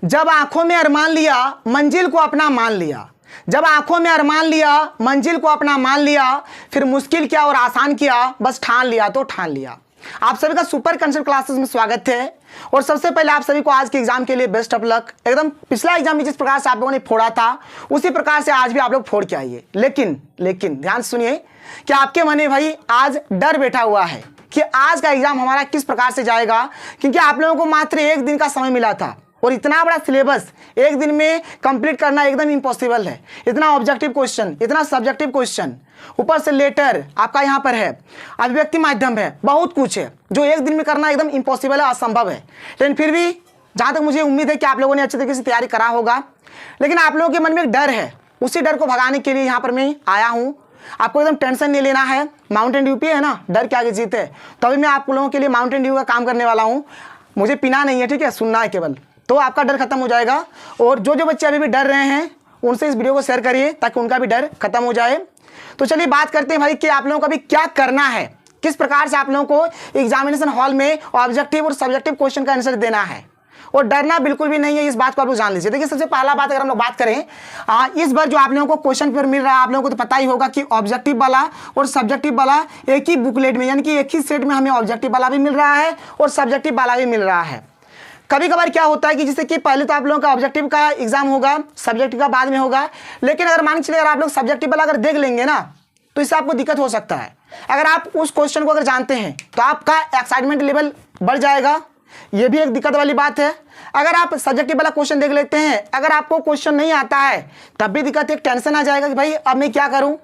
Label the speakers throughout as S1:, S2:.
S1: जब आंखों में अरमान लिया मंजिल को अपना मान लिया, जब आंखों में अरमान लिया मंजिल को अपना मान लिया, फिर मुश्किल क्या और आसान किया, बस ठान लिया तो ठान लिया। आप सभी का सुपर कंसेप्ट क्लासेस में स्वागत है। और सबसे पहले आप सभी को आज के एग्जाम के लिए बेस्ट ऑफ लक। एकदम पिछला एग्जाम में जिस प्रकार से आप लोगों ने फोड़ा था उसी प्रकार से आज भी आप लोग फोड़ के आइए। लेकिन ध्यान सुनिए कि आपके मन में भाई आज डर बैठा हुआ है कि आज का एग्जाम हमारा किस प्रकार से जाएगा, क्योंकि आप लोगों को मात्र एक दिन का समय मिला था और इतना बड़ा सिलेबस एक दिन में कंप्लीट करना एकदम इम्पॉसिबल है। इतना ऑब्जेक्टिव क्वेश्चन, इतना सब्जेक्टिव क्वेश्चन, ऊपर से लेटर आपका यहाँ पर है, अभिव्यक्ति माध्यम है, बहुत कुछ है जो एक दिन में करना एकदम इम्पॉसिबल है, असंभव है। लेकिन फिर भी जहाँ तक मुझे उम्मीद है कि आप लोगों ने अच्छे तरीके से तैयारी करा होगा, लेकिन आप लोगों के मन में एक डर है, उसी डर को भगाने के लिए यहाँ पर मैं आया हूँ। आपको एकदम टेंशन नहीं लेना है। माउंटेन ड्यू पे है ना, डर के आगे जीत है। तो अभी मैं आप लोगों के लिए माउंटेन ड्यू का काम करने वाला हूँ। मुझे पीना नहीं है, ठीक है, सुनना है केवल, तो आपका डर खत्म हो जाएगा। और जो जो बच्चे अभी भी डर रहे हैं उनसे इस वीडियो को शेयर करिए ताकि उनका भी डर खत्म हो जाए। तो चलिए बात करते हैं भाई कि आप लोगों को अभी क्या करना है, किस प्रकार से आप लोगों को एग्जामिनेशन हॉल में ऑब्जेक्टिव और सब्जेक्टिव क्वेश्चन का आंसर देना है। और डरना बिल्कुल भी नहीं है, इस बात को आप लोग जान लीजिए। देखिए सबसे पहला बात अगर हम लोग बात करें, इस बार जो आप लोगों को क्वेश्चन पेपर मिल रहा है, आप लोगों को तो पता ही होगा कि ऑब्जेक्टिव वाला और सब्जेक्टिव वाला एक ही बुकलेट में, यानी कि एक ही सेट में हमें ऑब्जेक्टिव वाला भी मिल रहा है और सब्जेक्टिव वाला भी मिल रहा है। कभी कभार क्या होता है कि जैसे कि पहले तो आप लोगों का ऑब्जेक्टिव का एग्जाम होगा, सब्जेक्टिव का बाद में होगा, लेकिन अगर मान के चलिए अगर आप लोग सब्जेक्टिव वाला अगर देख लेंगे ना तो इससे आपको दिक्कत हो सकता है। अगर आप उस क्वेश्चन को अगर जानते हैं तो आपका एक्साइटमेंट लेवल बढ़ जाएगा, ये भी एक दिक्कत वाली बात है। अगर आप सब्जेक्टिव वाला क्वेश्चन देख लेते हैं, अगर आपको क्वेश्चन नहीं आता है तब भी दिक्कत, एक टेंशन आ जाएगा कि भाई अब मैं क्या करूं।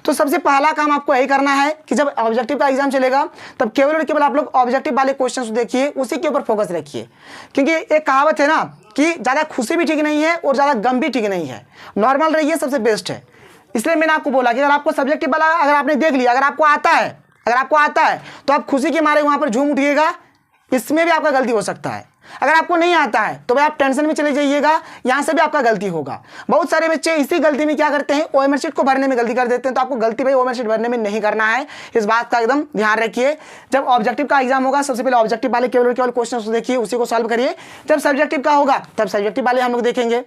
S1: तो सबसे पहला काम आपको यही करना है कि जब ऑब्जेक्टिव का एग्जाम चलेगा तब केवल और केवल आप लोग ऑब्जेक्टिव वाले क्वेश्चंस देखिए, उसी के ऊपर फोकस रखिए। क्योंकि एक कहावत है ना कि ज़्यादा खुशी भी ठीक नहीं है और ज़्यादा गम भी ठीक नहीं है, नॉर्मल रहिए, सबसे बेस्ट है। इसलिए मैंने आपको बोला कि अगर आपको सब्जेक्टिव वाला अगर आपने देख लिया, अगर आपको आता है तो आप खुशी के मारे वहाँ पर झूम उठिएगा, इसमें भी आपका गलती हो सकता है। अगर आपको नहीं आता है तो भाई आप टेंशन में चले जाइएगा, यहाँ से भी आपका गलती होगा। बहुत सारे बच्चे इसी गलती में क्या करते हैं, ओएमआर शीट को भरने में गलती कर देते हैं। तो आपको गलती भाई ओएमआर शीट भरने में नहीं करना है, इस बात का एकदम ध्यान रखिए। जब ऑब्जेक्टिव का एग्जाम होगा सबसे पहले ऑब्जेक्टिव वाले केवल क्वेश्चन देखिए, उसी को सॉल्व करिए। जब सब्जेक्टिव का होगा तब सब्जेक्टिव वाले हम लोग देखेंगे।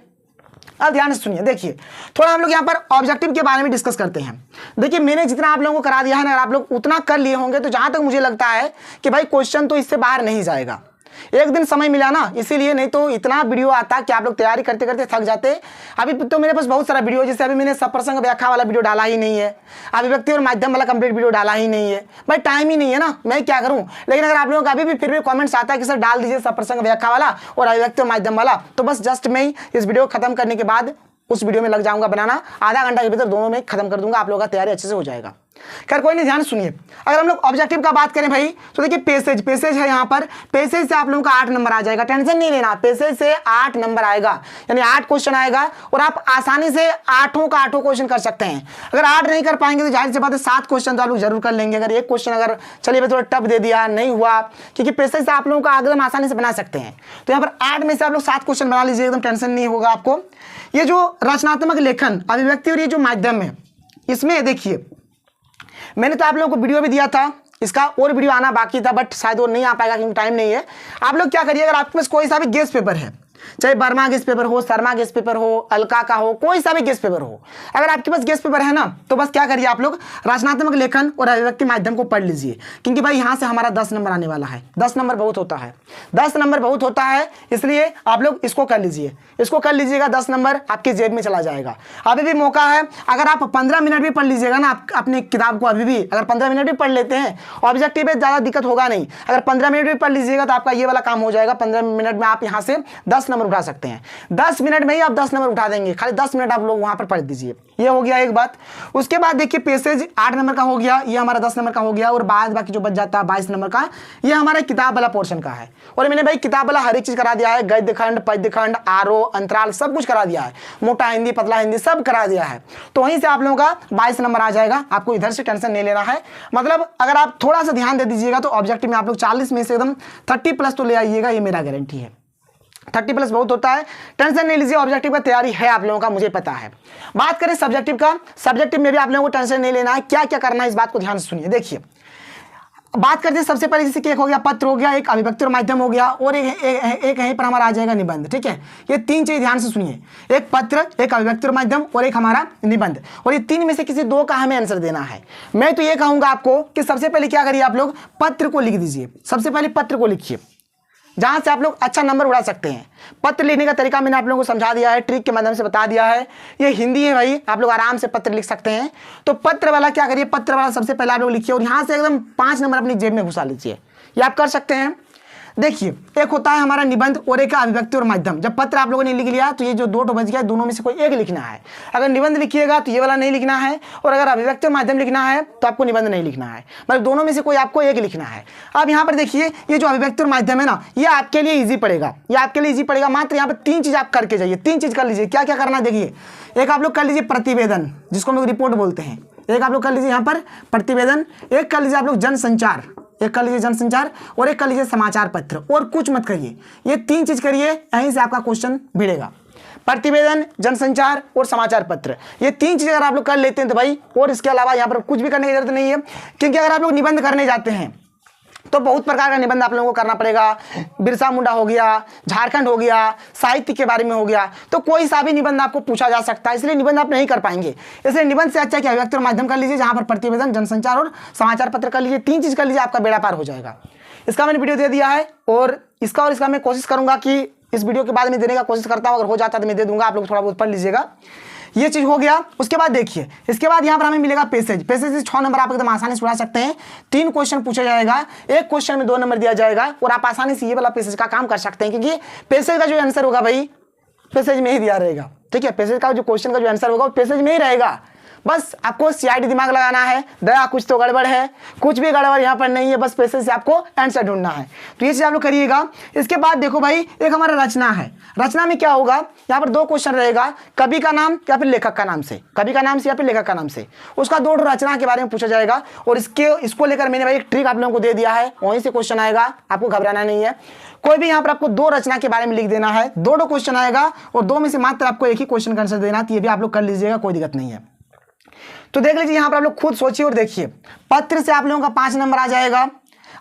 S1: अब ध्यान से सुनिए, देखिए थोड़ा हम लोग यहाँ पर ऑब्जेक्टिव के बारे में डिस्कस करते हैं। देखिए मैंने जितना आप लोगों को करा दिया है ना, अगर आप लोग उतना कर लिए होंगे तो जहाँ तक मुझे लगता है कि भाई क्वेश्चन तो इससे बाहर नहीं जाएगा। एक दिन समय मिला ना, इसीलिए, नहीं तो इतना वीडियो आता कि आप लोग तैयारी करते करते थक जाते। अभी तो मेरे पास बहुत सारा वीडियो, जैसे अभी मैंने सप्रसंग व्याख्या वाला वीडियो डाला ही नहीं है, अभिव्यक्ति और माध्यम वाला कंप्लीट वीडियो डाला ही नहीं है। भाई टाइम ही नहीं है ना, मैं क्या करूं। लेकिन अगर आप लोगों का अभी भी फिर भी कमेंट्स आता है कि सर डाल दीजिए सप्रसंग व्याख्या वाला और अभिव्यक्ति और माध्यम वाला, तो बस जस्ट मैं इस वीडियो खत्म करने के बाद उस वीडियो में लग जाऊंगा बनाना, आधा घंटा के भीतर दोनों में खत्म कर दूंगा, आप लोगों का तैयारी अच्छे से हो जाएगा। खैर कोई नहीं, ध्यान सुनिए। अगर हम लोग ऑब्जेक्टिव का बात करें भाई तो देखिए पेसेज है यहाँ पर, पेसेज से आप लोगों का 8 नंबर आ जाएगा, टेंशन नहीं लेना। पेसेज से 8 नंबर आएगा, यानी 8 क्वेश्चन आएगा और आप आसानी से 8 का 8 क्वेश्चन कर सकते हैं। अगर 8 नहीं कर पाएंगे तो जाहिर सी बात है 7 क्वेश्चन तो आप लोग जरूर कर लेंगे। अगर एक क्वेश्चन अगर चलिए थोड़ा टफ दे दिया, नहीं हुआ, क्योंकि पेसेज से आप लोगों का एकदम आसानी से बना सकते हैं। तो यहाँ पर 8 में से आप लोग 7 क्वेश्चन बना लीजिए, एकदम टेंशन नहीं होगा आपको। ये जो रचनात्मक लेखन, अभिव्यक्ति और ये जो माध्यम है, इसमें देखिए मैंने तो आप लोगों को वीडियो भी दिया था, इसका और वीडियो आना बाकी था, बट शायद वो नहीं आ पाएगा क्योंकि टाइम नहीं है। आप लोग क्या करिए, अगर आपके पास कोई सा भी गेस्ट पेपर है, चाहे वर्मा गेस्ट पेपर हो, शर्मा गेस्ट पेपर हो, अलका का हो, कोई सा भी गेस्ट पेपर हो, अगर आपके पास गेस्ट पेपर है ना तो बस क्या करिए, आप लोग रचनात्मक लेखन और अभिव्यक्ति माध्यम को पढ़ लीजिए। क्योंकि भाई यहाँ से हमारा 10 नंबर आने वाला है। 10 नंबर बहुत होता है, 10 नंबर बहुत होता है, इसलिए आप लोग इसको कर लीजिए, इसको कर लीजिएगा। 10 नंबर आपकी जेब में चला जाएगा। अभी भी मौका है, अगर आप 15 मिनट भी पढ़ लीजिएगा ना अपनी किताब को, अभी भी अगर 15 मिनट भी पढ़ लेते हैं, ऑब्जेक्टिव में ज़्यादा दिक्कत होगा नहीं। अगर 15 मिनट भी पढ़ लीजिएगा तो आपका ये वाला काम हो जाएगा। 15 मिनट में आप यहाँ से 10 नंबर उठा सकते हैं। 10 मिनट में ही आप 10 नंबर उठा देंगे, खाली 10 मिनट आप लोग वहां पर पढ़ दीजिए। ये हो गया एक बात। उसके बाद देखिए पेसेज 8 नंबर का हो गया, ये हमारा 10 नंबर का हो गया, और बाद बाकी जो बच जाता है 22 नंबर का, ये हमारा किताब वाला पोर्शन का है। और मैंने भाई किताब वाला हर एक चीज करा दिया है, गद्य खंड, पद्य खंड, आरोह, अंतराल, सब कुछ करा दिया है, मोटा हिंदी, पतला हिंदी, सब करा दिया है। तो वहीं से आप लोगों का 22 नंबर आ जाएगा। आपको इधर से टेंशन नहीं लेना है। मतलब अगर आप थोड़ा सा ध्यान दे दीजिएगा तो ऑब्जेक्टिव में आप लोग 40 में से एकदम 30 प्लस तो ले आइएगा, ये मेरा गारंटी है। 30 प्लस बहुत होता है, टेंशन नहीं लीजिए। ऑब्जेक्टिव का तैयारी है आप लोगों का, मुझे पता है। बात करें सब्जेक्टिव का, सब्जेक्टिव में भी आप लोगों को टेंशन नहीं लेना है। क्या क्या करना है इस बात को ध्यान से सुनिए। देखिए बात करते हैं सबसे पहले, जैसे कि एक हो गया पत्र हो गया, एक अभिव्यक्ति और माध्यम हो गया, और एक यहीं पर हमारा आ जाएगा निबंध। ठीक है, ये तीन चीज ध्यान से सुनिए, एक पत्र, एक अभिव्यक्ति और माध्यम और एक हमारा निबंध, और ये तीन में से किसी दो का हमें आंसर देना है। मैं तो ये कहूंगा आपको कि सबसे पहले क्या करिए, आप लोग पत्र को लिख दीजिए, सबसे पहले पत्र को लिखिए, जहां से आप लोग अच्छा नंबर उड़ा सकते हैं। पत्र लिखने का तरीका मैंने आप लोगों को समझा दिया है, ट्रिक के माध्यम से बता दिया है। ये हिंदी है भाई, आप लोग आराम से पत्र लिख सकते हैं। तो पत्र वाला क्या करिए, पत्र वाला सबसे पहले आप लोग लिखिए और यहां से एकदम 5 नंबर अपनी जेब में घुसा लीजिए। ये आप कर सकते हैं। देखिए, एक होता है हमारा निबंध और एक अभिव्यक्ति और माध्यम। जब पत्र आप लोगों ने लिख लिया तो ये जो 2 बच गया, दोनों में से कोई एक लिखना है। अगर निबंध लिखिएगा तो ये वाला नहीं लिखना है, और अगर अभिव्यक्ति और माध्यम लिखना है तो आपको निबंध नहीं लिखना है, मतलब दोनों में से कोई आपको एक लिखना है। अब यहाँ पर देखिए, ये जो अभिव्यक्ति और माध्यम है ना, ये आपके लिए ईजी पड़ेगा, ये आपके लिए ईजी पड़ेगा। मात्र यहाँ पर 3 चीज आप करके जाइए, 3 चीज कर लीजिए। क्या क्या करना है देखिए, एक आप लोग कर लीजिए प्रतिवेदन, जिसको हम लोग रिपोर्ट बोलते हैं, एक आप लोग कर लीजिए यहाँ पर प्रतिवेदन, एक कर लीजिए आप लोग जनसंचार, एक कर लीजिए जनसंचार, और एक कर लीजिए समाचार पत्र, और कुछ मत करिए। ये 3 चीज करिए, यहीं से आपका क्वेश्चन भिड़ेगा। प्रतिवेदन, जनसंचार और समाचार पत्र, ये 3 चीज अगर आप लोग कर लेते हैं तो भाई, और इसके अलावा यहाँ पर कुछ भी करने की जरूरत नहीं है। क्योंकि अगर आप लोग निबंध करने जाते हैं तो बहुत प्रकार का निबंध आप लोगों को करना पड़ेगा। बिरसा मुंडा हो गया, झारखंड हो गया, साहित्य के बारे में हो गया, तो कोई सा भी निबंध आपको पूछा जा सकता है, इसलिए निबंध आप नहीं कर पाएंगे। इसलिए निबंध से अच्छा कि अभिव्यक्ति और माध्यम कर लीजिए, जहां पर प्रतिवेदन, जनसंचार और समाचार पत्र कर लीजिए। 3 चीज कर लीजिए, आपका बेड़ा पार हो जाएगा। इसका मैंने वीडियो दे दिया है, और इसका मैं कोशिश करूंगा कि इस वीडियो के बाद में देने का कोशिश करता हूँ। अगर हो जाता तो मैं दे दूंगा, आप लोग थोड़ा बहुत पढ़ लीजिएगा। ये चीज हो गया। उसके बाद देखिए, इसके बाद यहाँ पर हमें मिलेगा पैसेज। पैसेज से 6 नंबर आप एकदम आसानी से उड़ा सकते हैं। 3 क्वेश्चन पूछा जाएगा, एक क्वेश्चन में 2 नंबर दिया जाएगा, और आप आसानी से ये वाला पैसेज का काम कर सकते हैं। क्योंकि पैसेज का जो आंसर होगा भाई, पैसेज में ही दिया रहेगा। ठीक है, पैसेज का जो क्वेश्चन का जो आंसर होगा वो पैसेज में ही रहेगा। बस आपको सीआईडी दिमाग लगाना है, दया कुछ तो गड़बड़ है, कुछ भी गड़बड़ यहाँ पर नहीं है, बस पैसेज से आपको आंसर ढूंढना है। तो ये चीज आप लोग करिएगा। इसके बाद देखो भाई, एक हमारा रचना है। रचना में क्या होगा, यहाँ पर 2 क्वेश्चन रहेगा, कवि का नाम या फिर लेखक का नाम से, कवि का नाम से या फिर लेखक का नाम से। उसका 2 रचना के बारे में पूछा जाएगा, और इसको लेकर मैंने भाई एक ट्रिक आप लोगों को दे दिया है, वहीं से क्वेश्चन आएगा, आपको घबराना नहीं है। कोई भी यहाँ पर आपको 2 रचना के बारे में लिख देना है, 2 क्वेश्चन आएगा, और 2 में से मात्र आपको एक ही क्वेश्चन का आंसर देना, तो ये भी आप लोग कर लीजिएगा, कोई दिक्कत नहीं है। तो देख लीजिए, यहाँ पर आप लोग खुद सोचिए और देखिए। पत्र से आप लोगों का 5 नंबर आ जाएगा,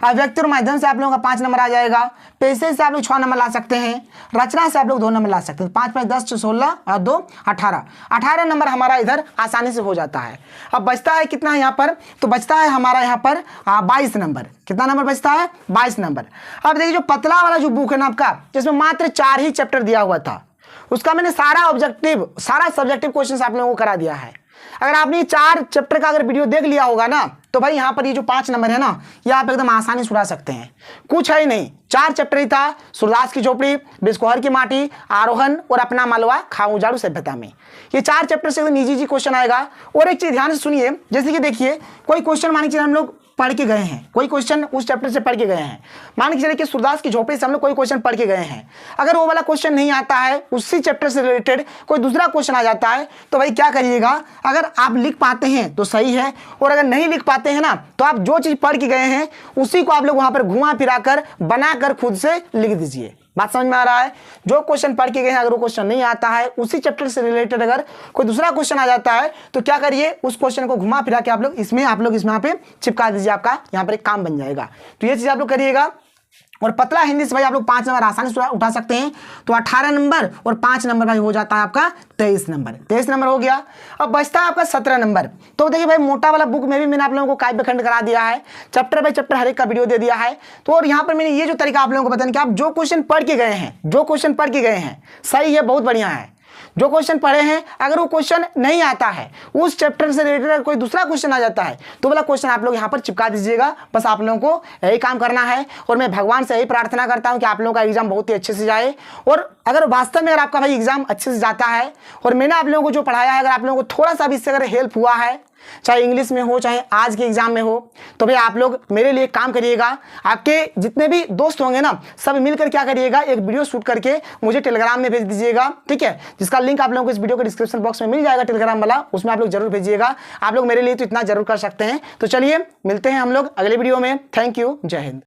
S1: अभिव्यक्ति और माध्यम से आप लोगों का 5 नंबर आ जाएगा, पैसेज से आप लोग 6 नंबर ला सकते हैं, रचना से आप लोग 2 नंबर ला सकते हैं। 5 5 10 16 और 2 18 नंबर हमारा इधर आसानी से हो जाता है। अब बचता है कितना यहाँ पर, तो बचता है हमारा यहाँ पर 22 नंबर। कितना नंबर बचता है, 22 नंबर। अब देखिए, जो पतला वाला जो बुक है ना आपका, जिसमें मात्र 4 ही चैप्टर दिया हुआ था, उसका मैंने सारा सब्जेक्टिव क्वेश्चन आप लोगों को करा दिया है। अगर आपने 4 चैप्टर का अगर वीडियो देख लिया होगा ना, तो भाई यहाँ पर ये जो 5 नंबर है ना, ये आप एकदम आसानी से उड़ा सकते हैं। कुछ है ही नहीं, 4 चैप्टर ही था। सूरदास की झोपड़ी, बिस्कोहर की माटी, आरोहण और अपना मालवा, खाऊ जाड़ू सभ्यता में, ये 4 चैप्टर से एकदम इजी क्वेश्चन आएगा। और एक चीज ध्यान से सुनिए, जैसे कि देखिए, कोई क्वेश्चन मान के चलिए हम लोग पढ़ के गए हैं, कोई क्वेश्चन उस चैप्टर से पढ़ के गए हैं, मान के चलिए कि सूरदास की झोपड़ी से हम लोग कोई क्वेश्चन पढ़ के गए हैं। अगर वो वाला क्वेश्चन नहीं आता है, उसी चैप्टर से रिलेटेड कोई दूसरा क्वेश्चन आ जाता है, तो भाई क्या करिएगा, अगर आप लिख पाते हैं तो सही है, और अगर नहीं लिख पाते हैं ना, तो आप जो चीज पढ़ के गए हैं उसी को आप लोग वहां पर घुमा फिरा कर बनाकर खुद से लिख दीजिए। बात समझ में आ रहा है। जो क्वेश्चन पढ़ के गए हैं, अगर वो क्वेश्चन नहीं आता है, उसी चैप्टर से रिलेटेड अगर कोई दूसरा क्वेश्चन आ जाता है, तो क्या करिए, उस क्वेश्चन को घुमा फिरा के आप लोग इसमें यहाँ पे चिपका दीजिए, आपका यहाँ पर एक काम बन जाएगा। तो ये चीज आप लोग करिएगा। और पतला हिंदी से भाई आप लोग 5 नंबर आसानी से उठा सकते हैं। तो 18 नंबर और 5 नंबर भाई हो जाता है आपका 23 नंबर। 23 नंबर हो गया। अब बचता है आपका 17 नंबर। तो देखिए भाई, मोटा वाला बुक में भी मैंने आप लोगों को काव्य खंड करा दिया है, चैप्टर बाय चैप्टर हर एक का वीडियो दे दिया है। तो और यहाँ पर मैंने ये जो तरीका आप लोगों को बताया कि आप जो क्वेश्चन पढ़ के गए हैं, सही है, बहुत बढ़िया है। जो क्वेश्चन पढ़े हैं, अगर वो क्वेश्चन नहीं आता है, उस चैप्टर से रिलेटेड कोई दूसरा क्वेश्चन आ जाता है, तो वाला क्वेश्चन आप लोग यहाँ पर चिपका दीजिएगा। बस आप लोगों को यही काम करना है। और मैं भगवान से यही प्रार्थना करता हूँ कि आप लोगों का एग्जाम बहुत ही अच्छे से जाए। और अगर वास्तव में अगर आपका भाई एग्जाम अच्छे से जाता है, और मैंने आप लोगों को जो पढ़ाया है, अगर आप लोगों को थोड़ा सा भी इससे अगर हेल्प हुआ है, चाहे इंग्लिश में हो, चाहे आज के एग्जाम में हो, तो भाई आप लोग मेरे लिए काम करिएगा। आपके जितने भी दोस्त होंगे ना, सब मिलकर क्या करिएगा, एक वीडियो शूट करके मुझे टेलीग्राम में भेज दीजिएगा, ठीक है, जिसका लिंक आप लोगों को इस वीडियो के डिस्क्रिप्शन बॉक्स में मिल जाएगा, टेलीग्राम वाला, उसमें आप लोग जरूर भेजिएगा। आप लोग मेरे लिए तो इतना जरूर कर सकते हैं। तो चलिए मिलते हैं हम लोग अगले वीडियो में। थैंक यू, जय हिंद।